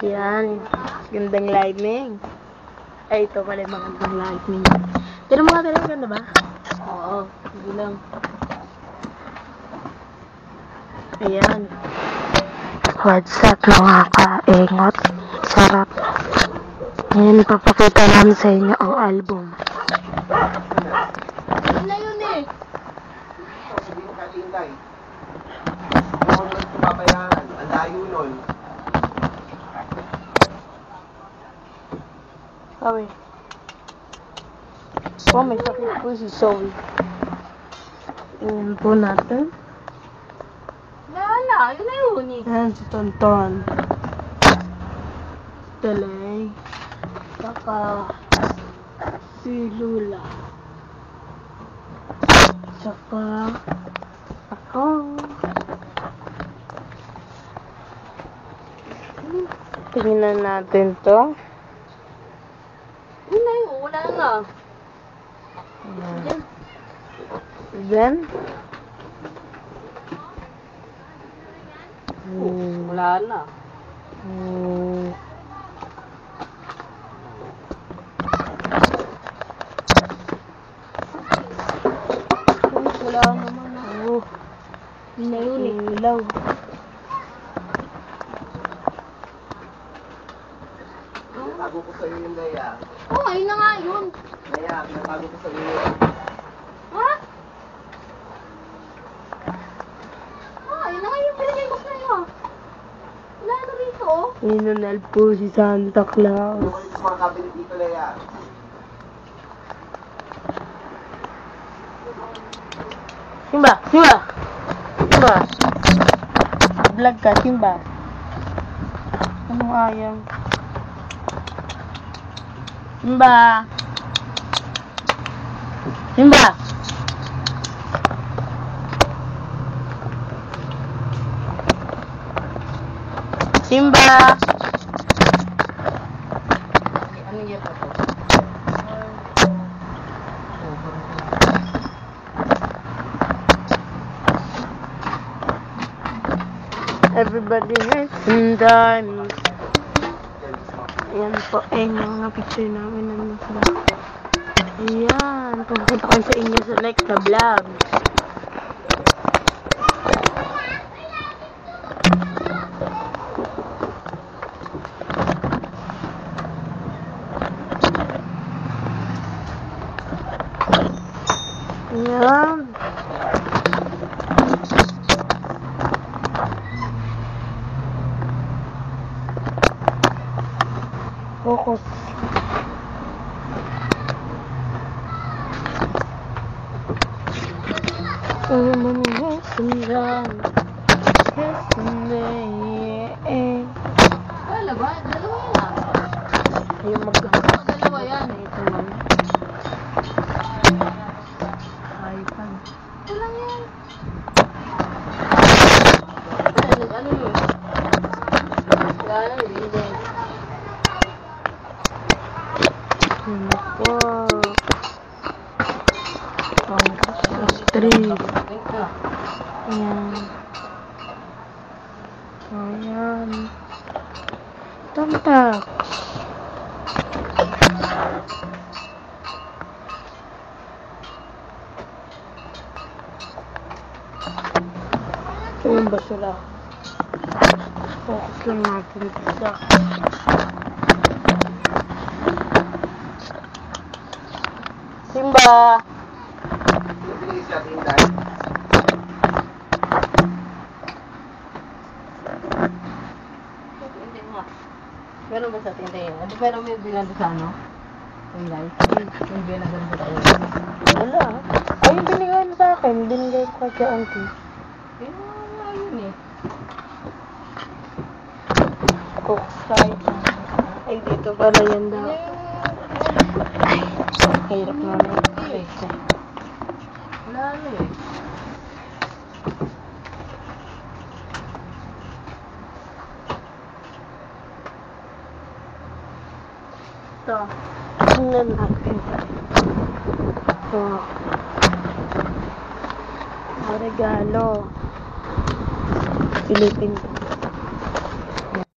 Yan. Gandang lightning. Ay, ito pala yung magandang lightning. Pero mga talaga ganda ba? Oo. Hindi lang. Ayan. What's up mga kaingot? Sarap. Ngayon papakita namin sa inyo ang album. Wala yun eh. Hindi mo katintay. Kung ano tumapayanan, ang layo nun. Sabi. Oh, may sakit po si Zoe. Ayan po natin. Wala, yun na yun eh. Ayan si Tonton. Talay. Saka si Lula. Saka ako. Tingnan natin to. Yun na yun, wala na. Ayan. Then, Wala na. Wala naman na. Yun na yun eh. ilaw. Pinatago ko sa'yo yung Leia. Oo, ayun na nga yun. Leia, pinatago ko sa'yo yun. Ha? Ayun na nga yung pinagay ko sa'yo. Wala na rito. Inunal po si Santa Claus. Ano kayo sa mga cabinet dito, Leia? Simba! Simba! Simba! Vlog ka, Simba. Anong ayaw? Simba! Simba! Simba! Ano yung pa to? Everybody has sometimes. Ayan po, yung mga picture namin ng masaya. Ayan, pupunta ko sa inyo sa next na vlog. Ayan. Focus. Everybody has sometimes. Wala ba? Dalawa yan ah. Ayun magkakaroon. Dalawa yan. Ito man. iPad. Wala yan. Ano yun? Wala na, hindi. Ano po? Ang street. Ayan. Ayan. Tampak. Ito yung basura. Focus lang natin sa Simba! Yung pinigis sa tintay. Hindi nga. Meron ba sa tinday yun? Ano, pero may bilang doon sa ano? Yung guys. Yung bilang doon sa tayo. Wala. Ay, yung binigay mo sa akin. Binigay ko kay auntie. Yun nga yun eh. Cook side. Ay, dito pala yan daw. Ay, hirap namin. Wala na eh. Ito. Tingnan natin. Ito. Regalo. Philippine